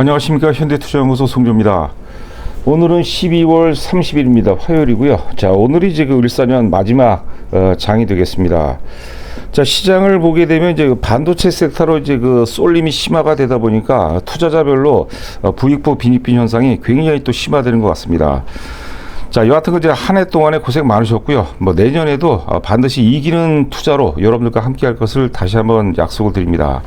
안녕하십니까. 현대투자연구소 송조입니다. 오늘은 12월 30일입니다. 화요일이고요. 자, 오늘이 이제 그 을사년 마지막 장이 되겠습니다. 자, 시장을 보게 되면 이제 반도체 섹터로 이제 그 쏠림이 심화가 되다 보니까 투자자별로 부익부 빈익빈 현상이 굉장히 또 심화되는 것 같습니다. 자, 여하튼 이제 한 해 동안에 고생 많으셨고요. 뭐 내년에도 반드시 이기는 투자로 여러분들과 함께 할 것을 다시 한번 약속을 드립니다.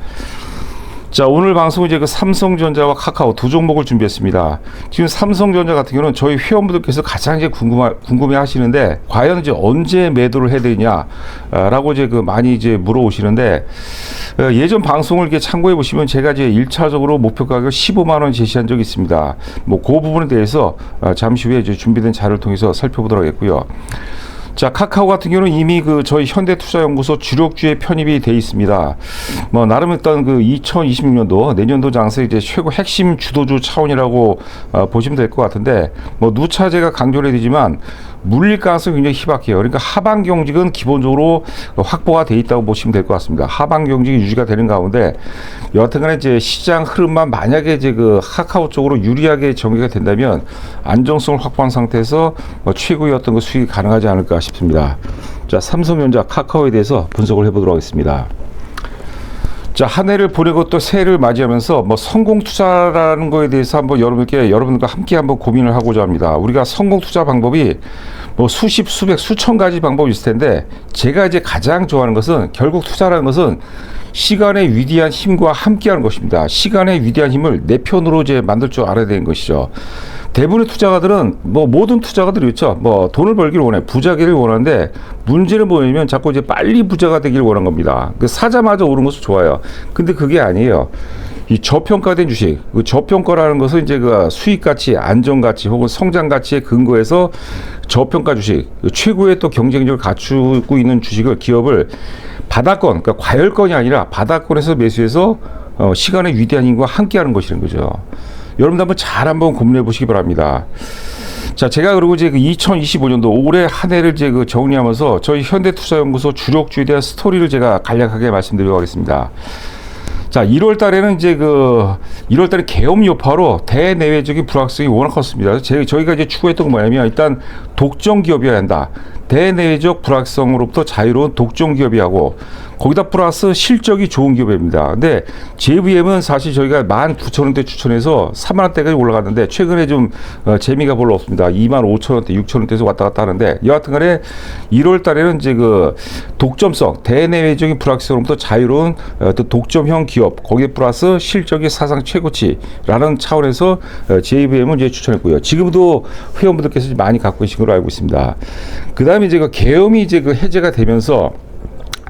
자, 오늘 방송은 이제 그 삼성전자와 카카오 두 종목을 준비했습니다. 지금 삼성전자 같은 경우는 저희 회원분들께서 가장 이제 궁금해 하시는데, 과연 이제 언제 매도를 해야 되냐, 라고 이제 그 많이 이제 물어오시는데, 예전 방송을 이렇게 참고해 보시면 제가 이제 1차적으로 목표 가격 15만원 제시한 적이 있습니다. 뭐 그 부분에 대해서 잠시 후에 이제 준비된 자료를 통해서 살펴보도록 하겠고요. 자, 카카오 같은 경우는 이미 그 저희 현대투자연구소 주력주에 편입이 돼 있습니다. 뭐 나름 일단 그 2026년도 내년도 장세 이제 최고 핵심 주도주 차원이라고 보시면 될 것 같은데, 뭐 누차 제가 강조를 해드리지만 물릴 가능성이 굉장히 희박해요. 그러니까 하방 경직은 기본적으로 확보가 돼 있다고 보시면 될 것 같습니다. 하방 경직이 유지가 되는 가운데 여하튼간에 이제 시장 흐름만 만약에 이제 그 카카오 쪽으로 유리하게 전개가 된다면 안정성을 확보한 상태에서 뭐 최고의 어떤 그 수익이 가능하지 않을까 싶습니다. 자, 삼성전자, 카카오에 대해서 분석을 해보도록 하겠습니다. 자, 한 해를 보내고 또 새해를 맞이하면서 뭐 성공 투자라는 거에 대해서 한번 여러분들과 함께 한번 고민을 하고자 합니다. 우리가 성공 투자 방법이 뭐 수십, 수백, 수천 가지 방법이 있을 텐데, 제가 이제 가장 좋아하는 것은 결국 투자라는 것은 시간의 위대한 힘과 함께하는 것입니다. 시간의 위대한 힘을 내 편으로 이제 만들 줄 알아야 되는 것이죠. 대부분의 투자가들은 뭐 모든 투자가들이 그렇죠. 뭐 돈을 벌기를 원해, 부자기를 원하는데 문제는 뭐냐면 자꾸 이제 빨리 부자가 되기를 원한 겁니다. 그 사자마자 오른 것도 좋아요. 근데 그게 아니에요. 이 저평가된 주식, 그 저평가라는 것은 이제 그 수익 가치, 안정 가치 혹은 성장 가치에 근거해서 저평가 주식, 최고의 또 경쟁력을 갖추고 있는 주식을, 기업을 바닥권, 그러니까 과열권이 아니라 바닥권에서 매수해서 시간의 위대한 힘과 함께하는 것이라는 거죠. 여러분들 한번 고민해 보시기 바랍니다. 자, 제가 그리고 이제 그 2025년도 올해 한 해를 이제 그 정리하면서 저희 현대투자연구소 주력주에 대한 스토리를 제가 간략하게 말씀드리도록 하겠습니다. 자, 1월 달에는 이제 1월 달에 계엄 여파로 대내외적인 불확실성이 워낙 컸습니다. 저희가 이제 추구했던 건 뭐냐면, 일단 독점 기업이어야 한다. 대내외적 불확실성으로부터 자유로운 독점 기업이하고, 거기다 플러스 실적이 좋은 기업입니다. 근데 JVM은 사실 저희가 19,000원대 추천해서 3만원대까지 올라갔는데, 최근에 좀 재미가 별로 없습니다. 25,000원대, 6,000원대에서 왔다 갔다 하는데, 여하튼 간에 1월 달에는 이제 그 독점성, 대내외적인 불확실성으로부터 자유로운 또 독점형 기업, 거기에 플러스 실적이 사상 최고치라는 차원에서 JVM을 이제 추천했고요. 지금도 회원분들께서 많이 갖고 계신 걸로 알고 있습니다. 그 다음에 이제 그 계엄이 이제 그 해제가 되면서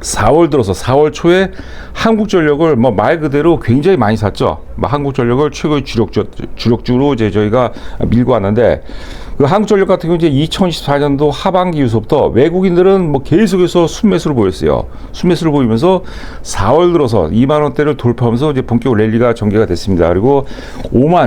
4월 들어서 4월 초에 한국전력을 뭐 말 그대로 굉장히 많이 샀죠. 한국전력을 최고의 주력주로 이제 저희가 밀고 왔는데, 그 한국전력 같은 경우 이제 2024년도 하반기부터 외국인들은 뭐 계속해서 순매수를 보였어요. 순매수를 보이면서 4월 들어서 2만 원대를 돌파하면서 이제 본격 랠리가 전개가 됐습니다. 그리고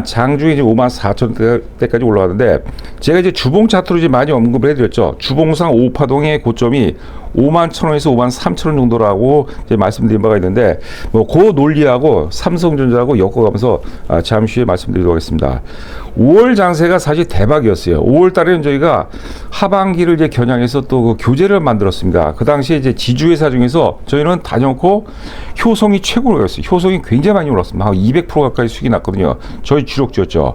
장중에 이제 54,000원대까지 올라갔는데, 제가 이제 주봉 차트로 이제 많이 언급을 해드렸죠. 주봉상 5파동의 고점이 51,000원에서 53,000원 정도라고 이제 말씀드린 바가 있는데, 뭐 그 논리하고 삼성전자하고 엮어가면서 잠시 후에 말씀드리도록 하겠습니다. 5월 장세가 사실 대박이었어요. 5월 달에는 저희가 하반기를 이제 겨냥해서 또 그 교재를 만들었습니다. 그 당시에 이제 지주회사 중에서 저희는 다녀놓고 효성이 최고였어요. 효성이 굉장히 많이 올랐습니다. 한 200% 가까이 수익이 났거든요. 저희 주력주였죠.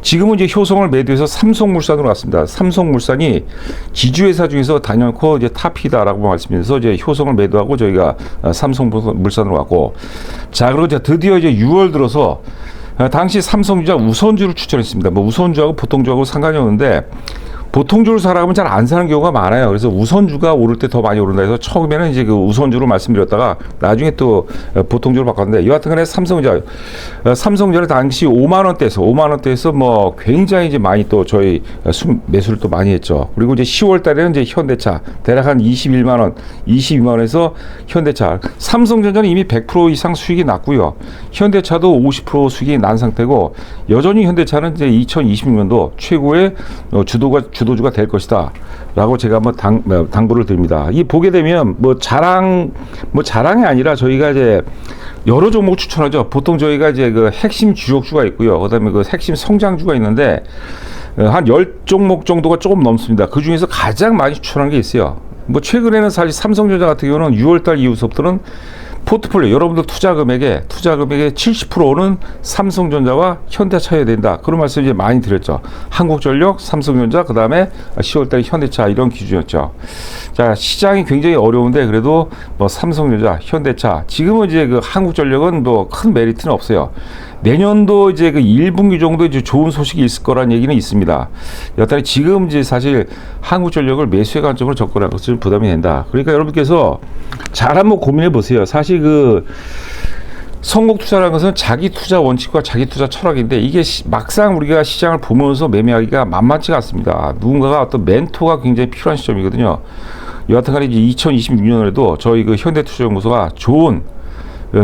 지금은 이제 효성을 매도해서 삼성물산으로 왔습니다. 삼성물산이 지주회사 중에서 단연코 이제 탑이다라고 말씀드려서 이제 효성을 매도하고 저희가 삼성물산으로 왔고, 자, 그리고 이제 드디어 이제 6월 들어서 당시 삼성전자 우선주를 추천했습니다. 뭐 우선주하고 보통주하고 상관이 없는데, 보통주를 사라고 하면 잘 안 사는 경우가 많아요. 그래서 우선주가 오를 때 더 많이 오른다 해서 처음에는 이제 그 우선주로 말씀드렸다가 나중에 또 보통주로 바꿨는데, 여하튼간에 삼성전자 당시 5만원대에서 뭐 굉장히 이제 많이 또 저희 매수를 또 많이 했죠. 그리고 이제 10월 달에는 이제 현대차 대략 한 21만원, 22만원에서 현대차, 삼성전자는 이미 100% 이상 수익이 났고요. 현대차도 50% 수익이 난 상태고, 여전히 현대차는 이제 2026년도 최고의 주도주가 될 것이다 라고 제가 한번 당부를 드립니다. 이 보게 되면 자랑이 아니라 저희가 이제 여러 종목 추천하죠. 보통 저희가 이제 그 핵심 주력주가 있고요. 그 다음에 그 핵심 성장주가 있는데 한 10종목 정도가 조금 넘습니다. 그 중에서 가장 많이 추천한 게 있어요. 최근에는 사실 삼성전자 같은 경우는 6월달 이후부터는 포트폴리오 여러분들 투자 금액의 70%는 삼성전자와 현대차여야 된다. 그런 말씀 이제 많이 드렸죠. 한국전력, 삼성전자, 그 다음에 10월달에 현대차 이런 기준이었죠. 자, 시장이 굉장히 어려운데 그래도 삼성전자, 현대차 지금은 이제 그 한국전력은 큰 메리트는 없어요. 내년도 이제 그 1분기 정도 이제 좋은 소식이 있을 거란 얘기는 있습니다. 여하튼 지금 이제 사실 한국전력을 매수의 관점으로 접근한 것은 부담이 된다. 그러니까 여러분께서 잘 한번 고민해 보세요. 사실 그 선곡 투자라는 것은 자기 투자 원칙과 자기 투자 철학인데 이게 막상 우리가 시장을 보면서 매매하기가 만만치가 않습니다. 누군가가 어떤 멘토가 굉장히 필요한 시점이거든요. 여하튼간에 이제 2026년에도 저희 그 현대투자연구소가 좋은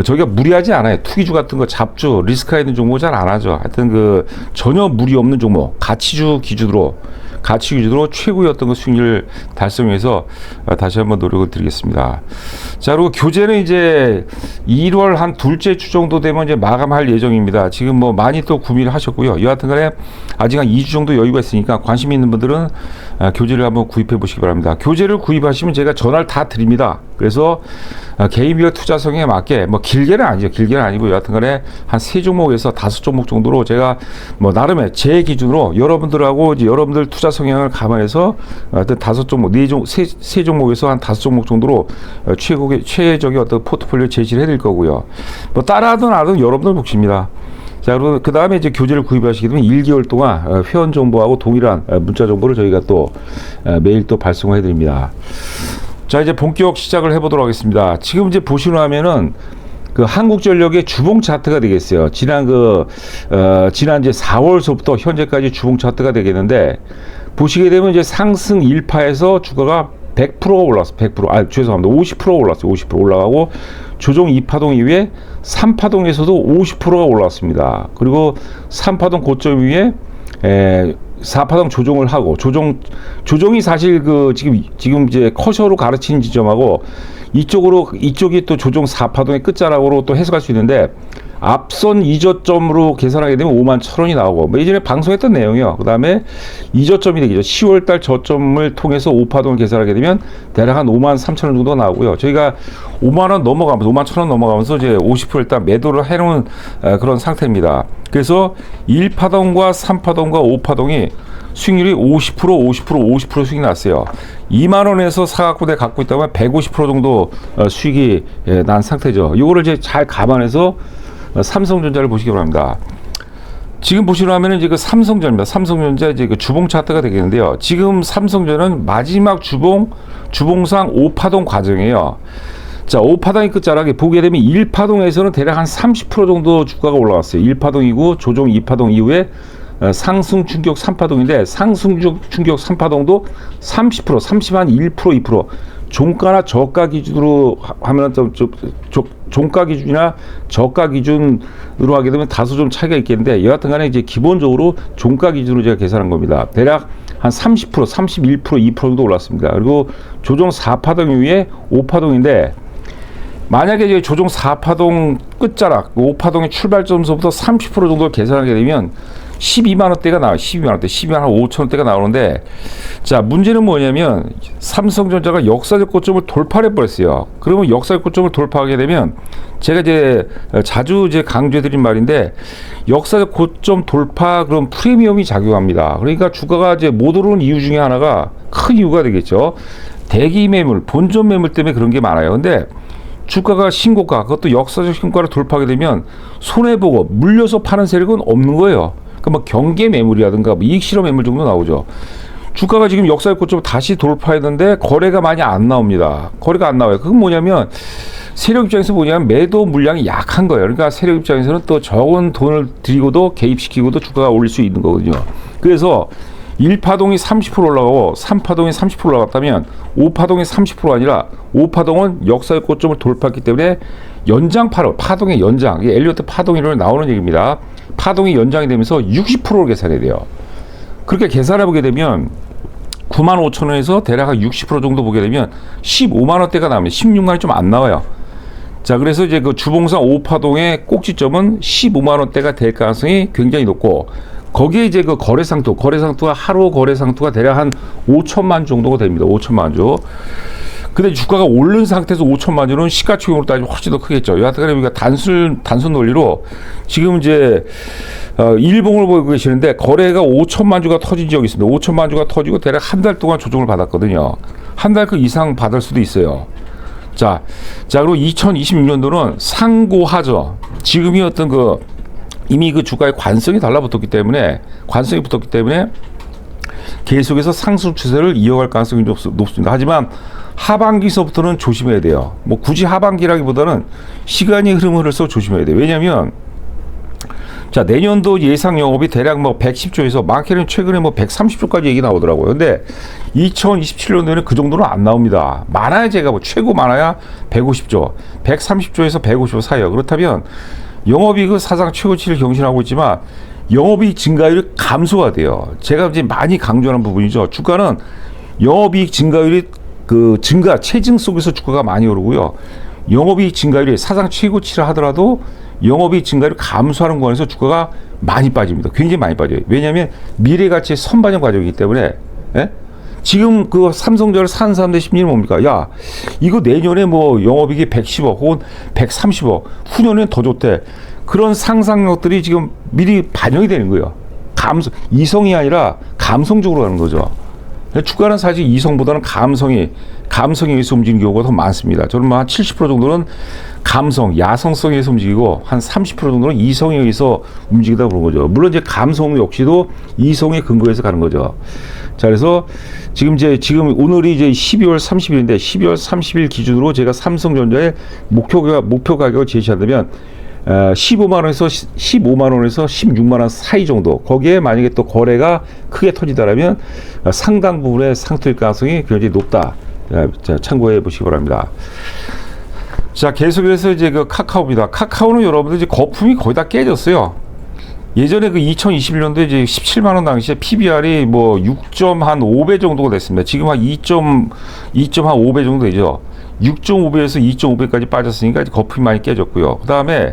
저희가 무리하지 않아요. 투기주 같은 거 잡주 리스크가 있는 종목 잘 안 하죠. 하여튼 그 전혀 무리 없는 종목 가치주 기준으로 최고의 어떤 그 수익률 달성해서 다시 한번 노력을 드리겠습니다. 자, 그리고 교재는 이제 1월 한 둘째 주 정도 되면 이제 마감할 예정입니다. 지금 많이 또 구매를 하셨고요. 여하튼간에 아직 한 2주 정도 여유가 있으니까 관심 있는 분들은 교재를 한번 구입해 보시기 바랍니다. 교재를 구입하시면 제가 전화를 다 드립니다. 그래서 개인별 투자 성향에 맞게 길게는 아니죠. 길게는 아니고 여하튼간에 한 3종목에서 5종목 정도로 제가 나름의 제 기준으로 여러분들하고 이제 여러분들 투자 성향을 감안해서 하여튼 5종목, 3종목에서 한 5종목 정도로 최적의 어떤 포트폴리오 제시를 해드릴 거고요. 따라하든 안 하든 여러분들 몫입니다. 자, 그리고 그 다음에 이제 교재를 구입하시게 되면 1개월 동안 회원 정보하고 동일한 문자 정보를 저희가 또 매일 또 발송해 드립니다. 자, 이제 본격 시작을 해보도록 하겠습니다. 지금 이제 보시면은 그 한국전력의 주봉 차트가 되겠어요. 지난 이제 4월서부터 현재까지 주봉 차트가 되겠는데 보시게 되면 이제 상승 1파에서 주가가 100%가 올랐어. 100%. 죄송합니다. 50%가 올랐어요. 50% 올라가고 조정 2파동 이후에 3파동에서도 50%가 올랐습니다. 그리고 3파동 고점 이후에 4파동 조정을 하고 조정이 사실 지금 이제 커셔로 가르치는 지점하고 이쪽이 또 조정 4파동의 끝자락으로 또 해석할 수 있는데 앞선 이저점으로 계산하게 되면 51,000원이 나오고 예전에 방송했던 내용이요. 그 다음에 이저점이 되겠죠. 10월달 저점을 통해서 5파동을 계산하게 되면 대략 한 53,000원 정도가 나오고요. 저희가 5만원 넘어가면서 51,000원 넘어가면서 이제 50% 일단 매도를 해놓은 그런 상태입니다. 그래서 1파동과 3파동과 5파동이 수익률이 50% 수익이 났어요. 2만원에서 사갖고 내가 갖고 있다면 150% 정도 수익이 난 상태죠. 이거를 이제 잘 감안해서 삼성전자를 보시기 바랍니다. 지금 보시면 이제 그 삼성전자 이제 그 주봉 차트가 되겠는데요. 지금 삼성전자는 마지막 주봉상 5파동 과정이에요. 자, 5파동의 끝자락에 보게 되면 1파동에서는 대략 한 30% 정도 주가가 올라갔어요. 1파동이고 조정 2파동 이후에 상승 충격 3파동인데 상승 충격 3파동도 30%, 30한 1%, 2% 종가나 저가 기준으로 하면 종가 기준이나 저가 기준으로 하게 되면 다소 좀 차이가 있겠는데 여하튼간에 이제 기본적으로 종가 기준으로 제가 계산한 겁니다. 대략 한 30%, 31%, 2% 정도 올랐습니다. 그리고 조정 4파동 이후에 5파동인데 만약에 이제 조정 4파동 끝자락 5파동의 출발점서부터 30% 정도 계산하게 되면 12만원대가 나와요. 12만 5천원대가 나오는데 자, 문제는 뭐냐면 삼성전자가 역사적 고점을 돌파해 버렸어요. 그러면 역사적 고점을 돌파하게 되면 제가 이제 자주 이제 강조해 드린 말인데 역사적 고점 돌파 그런 프리미엄이 작용합니다. 그러니까 주가가 이제 못 오르는 이유 중에 하나가 큰 이유가 되겠죠. 대기 매물, 본전 매물 때문에 그런 게 많아요. 근데 주가가 신고가 그것도 역사적 신고가를 돌파하게 되면 손해보고 물려서 파는 세력은 없는 거예요. 그러니까 경계 매물이라든가 이익 실험 매물 정도 나오죠. 주가가 지금 역사적 고점을 다시 돌파했는데 거래가 많이 안 나옵니다. 거래가 안 나와요. 그건 뭐냐면 세력 입장에서 매도 물량이 약한 거예요. 그러니까 세력 입장에서는 또 적은 돈을 들이고도 개입시키고도 주가가 올릴 수 있는 거거든요. 그래서 1파동이 30% 올라가고 3파동이 30% 올라갔다면 5파동이 30%가 아니라 5파동은 역사의 고점을 돌파했기 때문에 파동의 연장, 이게 엘리어트 파동 이론에 나오는 얘기입니다. 파동이 연장이 되면서 60%를 계산해야 돼요. 그렇게 계산해 보게 되면 95,000원에서 대략 한 60% 정도 보게 되면 15만 원대가 나옵니다. 16만 원이 좀 안 나와요. 자, 그래서 이제 그 주봉상 5파동의 꼭지점은 15만 원대가 될 가능성이 굉장히 높고, 거기에 이제 그 거래상투가 하루 거래상투가 대략 한 5천만 정도가 됩니다. 5천만 주. 근데 주가가 오른 상태에서 5천만 주는 시가총액으로 따지면 훨씬 더 크겠죠. 여하튼 우리가 단순 논리로 지금 이제 일봉을 보고 계시는데, 거래가 5천만 주가 터진 적이 있습니다. 5천만 주가 터지고 대략 한 달 동안 조정을 받았거든요. 한 달 그 이상 받을 수도 있어요. 자, 그리고 2026년도는 상고하죠. 지금이 어떤 이미 그 주가의 관성이 달라붙었기 때문에, 계속해서 상승 추세를 이어갈 가능성이 높습니다. 하지만 하반기서부터는 조심해야 돼요. 뭐 굳이 하반기라기보다는 시간이 흐를수록 조심해야 돼요. 왜냐하면 자, 내년도 예상 영업이 대략 뭐 110조에서 많게는 최근에 뭐 130조까지 얘기 나오더라고요. 근데 2027년도에는 그 정도는 안 나옵니다. 많아야 제가 뭐 최고 많아야 150조, 130조에서 150조 사이요. 그렇다면 영업이익은 사상 최고치를 경신하고 있지만 영업이익 증가율이 감소가 돼요. 제가 이제 많이 강조하는 부분이죠. 주가는 영업이익 증가율이 체증 속에서 주가가 많이 오르고요. 영업이익 증가율이 사상 최고치를 하더라도 영업이익 증가율이 감소하는 구간에서 주가가 많이 빠집니다. 굉장히 많이 빠져요. 왜냐하면 미래 가치의 선반영 과정이기 때문에. 예? 지금 그 삼성전자를 사는 사람들의 심리는 뭡니까? 야, 이거 내년에 뭐 영업이익이 110억 혹은 130억, 후년에는 더 좋대. 그런 상상력들이 지금 미리 반영이 되는 거예요. 이성이 아니라 감성적으로 가는 거죠. 주가는 사실 이성보다는 감성에 의해서 움직이는 경우가 더 많습니다. 저는 한 70% 정도는 야성성에 의해서 움직이고, 한 30% 정도는 이성에 의해서 움직이다 보는 거죠. 물론 이제 감성 역시도 이성에 근거해서 가는 거죠. 자, 그래서 지금 오늘이 이제 12월 30일인데 12월 30일 기준으로 제가 삼성전자의 목표 가격을 제시한다면 15만 원에서 16만 원 사이 정도, 거기에 만약에 또 거래가 크게 터지다라면 상당 부분의 상투일 가능성이 굉장히 높다. 자, 참고해 보시기 바랍니다. 자, 계속해서 이제 그 카카오입니다. 카카오는 여러분들 이제 거품이 거의 다 깨졌어요. 예전에 그 2021년도에 이제 17만 원 당시에 PBR이 뭐 6.5배 정도가 됐습니다. 지금 한 2.5배 정도 되죠. 6.5배에서 2.5배까지 빠졌으니까 거품이 많이 깨졌고요. 그 다음에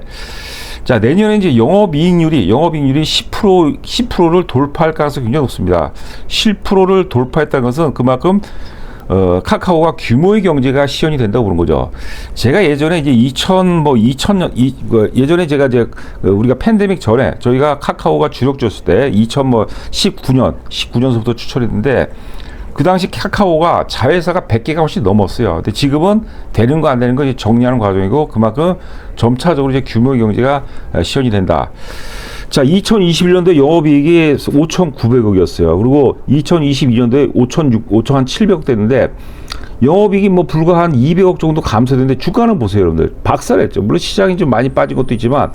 자, 내년에 이제 영업이익률이 10%를 돌파할 가능성이 굉장히 높습니다. 10%를 돌파했다는 것은 그만큼 카카오가 규모의 경제가 시현이 된다고 보는 거죠. 제가 예전에 이제 예전에 제가 이제 우리가 팬데믹 전에 저희가 카카오가 주력주였을 때 19년서부터 추천했는데, 그 당시 카카오가 자회사가 100개가 훨씬 넘었어요. 근데 지금은 되는 거 안 되는 거 이제 정리하는 과정이고, 그만큼 점차적으로 이제 규모의 경제가 시현이 된다. 자, 2021년도에 영업이익이 5,900억이었어요. 그리고 2022년도에 5,700억 됐는데, 영업이익이 뭐 불과 한 200억 정도 감소됐는데, 주가는 보세요, 여러분들. 박살냈죠. 물론 시장이 좀 많이 빠진 것도 있지만,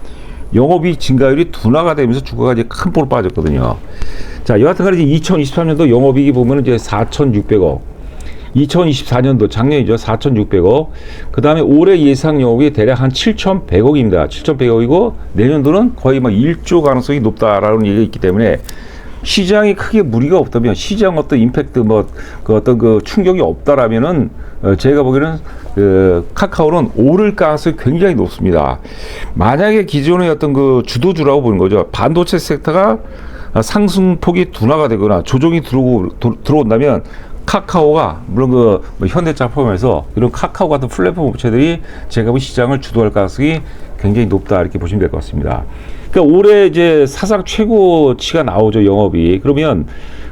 영업이익 증가율이 둔화가 되면서 주가가 이제 큰 폭으로 빠졌거든요. 자, 여하튼간에 2023년도 영업이익이 보면은 이제 4,600억. 2024년도 작년이죠. 4,600억. 그 다음에 올해 예상 영업이 대략 한 7,100억입니다. 7,100억이고, 내년도는 거의 막 1조 가능성이 높다라는 얘기가 있기 때문에, 시장이 크게 무리가 없다면, 시장 어떤 임팩트, 어떤 그 충격이 없다라면은, 제가 보기에는 카카오는 오를 가능성이 굉장히 높습니다. 만약에 기존의 어떤 그 주도주라고 보는 거죠. 반도체 섹터가 상승폭이 둔화가 되거나 조정이 들어온다면, 카카오가 물론 현대차 포함해서 이런 카카오 같은 플랫폼 업체들이 제가 볼 시장을 주도할 가능성이 굉장히 높다, 이렇게 보시면 될 것 같습니다. 그러니까 올해 이제 사상 최고치가 나오죠, 영업이. 그러면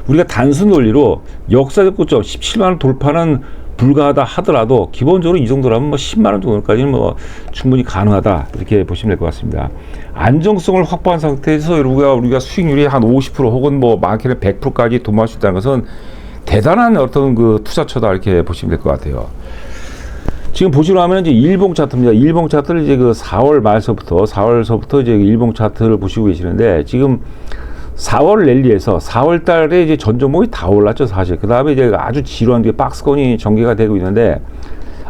우리가 단순 논리로 역사적 고점 17만 원 돌파는 불가하다 하더라도 기본적으로 이 정도라면 뭐 10만 원 정도까지는 뭐 충분히 가능하다, 이렇게 보시면 될 것 같습니다. 안정성을 확보한 상태에서 우리가 수익률이 한 50% 혹은 뭐 많게는 100%까지 도모할 수 있다는 것은 대단한 어떤 그 투자처다, 이렇게 보시면 될 것 같아요. 지금 보시려 하면 이제 일봉 차트입니다. 일봉 차트를 이제 그 4월 말서부터 이제 일봉 차트를 보시고 계시는데, 지금 4월 랠리에서 4월 달에 이제 전 종목이 다 올랐죠, 사실. 그 다음에 이제 아주 지루한 게 박스권이 전개가 되고 있는데,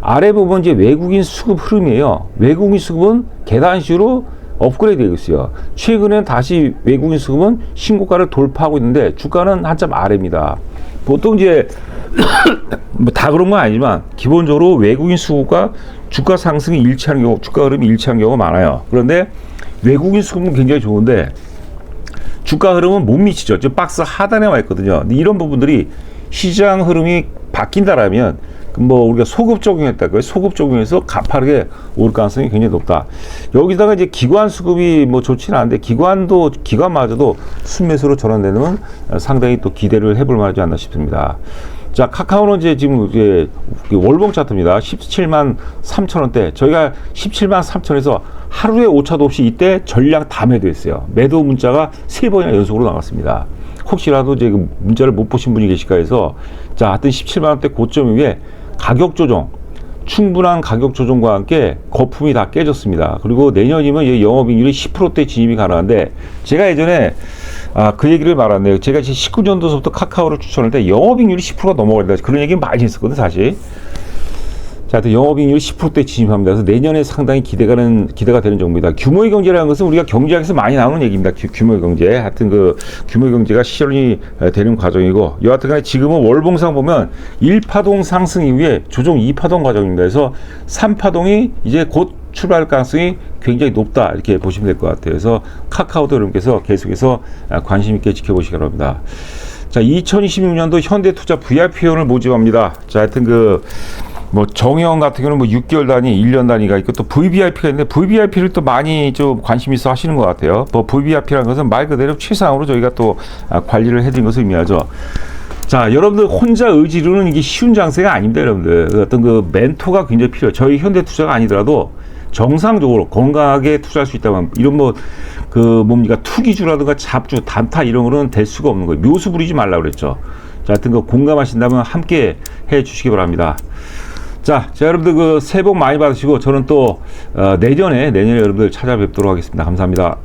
아래 부분 이제 외국인 수급 흐름이에요. 외국인 수급은 계단식으로 업그레이드 되고 있어요. 최근에 다시 외국인 수급은 신고가를 돌파하고 있는데, 주가는 한참 아래입니다. 보통 이제 뭐 다 그런 건 아니지만 기본적으로 외국인 수급과 주가 상승이 일치하는 경우, 주가 흐름이 일치하는 경우가 많아요. 그런데 외국인 수급은 굉장히 좋은데 주가 흐름은 못 미치죠. 지금 박스 하단에 와 있거든요. 근데 이런 부분들이 시장 흐름이 바뀐다라면 뭐 우리가 소급 적용했다고요. 소급 적용해서 가파르게 오를 가능성이 굉장히 높다. 여기다가 이제 기관 수급이 뭐 좋지는 않은데 기관마저도 순매수로 전환되는 상당히 또 기대를 해볼 만하지 않나 싶습니다. 자, 카카오는 이제 지금 이제 월봉 차트입니다. 17만 3천 원대. 저희가 17만 3천에서 하루에 오차도 없이 이때 전량 다 매도했어요. 매도 문자가 3번이나 연속으로 나왔습니다. 혹시라도 이제 그 문자를 못 보신 분이 계실까 해서, 자, 하여튼 17만 원대 고점 이후에 가격 조정, 충분한 가격 조정과 함께 거품이 다 깨졌습니다. 그리고 내년이면 영업이익률이 10%대 진입이 가능한데, 제가 예전에 그 얘기를 말았네요. 제가 19년도서부터 카카오를 추천할 때 영업이익률이 10%가 넘어가야 된다. 그런 얘기 많이 했었거든요, 사실. 자, 하여튼 영업이익률이 10%대 진입합니다. 그래서 내년에 상당히 기대가 되는 정보입니다. 규모의 경제라는 것은 우리가 경제학에서 많이 나오는 얘기입니다. 규모의 경제. 하여튼 그 규모의 경제가 실현이 되는 과정이고, 여하튼 간에 지금은 월봉상 보면 1파동 상승 이후에 조정 2파동 과정입니다. 그래서 3파동이 이제 곧 출발 가능성이 굉장히 높다, 이렇게 보시면 될 것 같아요. 그래서 카카오도 여러분께서 계속해서 관심 있게 지켜보시기 바랍니다. 자, 2026년도 현대투자 VIP원을 모집합니다. 자, 하여튼 뭐 정형 같은 경우는 뭐 6개월 단위, 1년 단위가 있고 또 VVIP가 있는데 VVIP를 또 많이 좀 관심 있어 하시는 것 같아요. 뭐 VVIP라는 것은 말 그대로 최상으로 저희가 또 관리를 해드린 것을 의미하죠. 자, 여러분들 혼자 의지로는 이게 쉬운 장세가 아닙니다, 여러분들. 어떤 그 멘토가 굉장히 필요해요. 저희 현대투자가 아니더라도 정상적으로 건강하게 투자할 수 있다면 이런 뭡니까 투기주라든가 잡주, 단타 이런 거는 될 수가 없는 거예요. 묘수 부리지 말라고 그랬죠. 자, 하여튼 공감하신다면 함께 해 주시기 바랍니다. 자, 여러분들 새해 복 많이 받으시고 저는 또 내년에 여러분들 찾아뵙도록 하겠습니다. 감사합니다.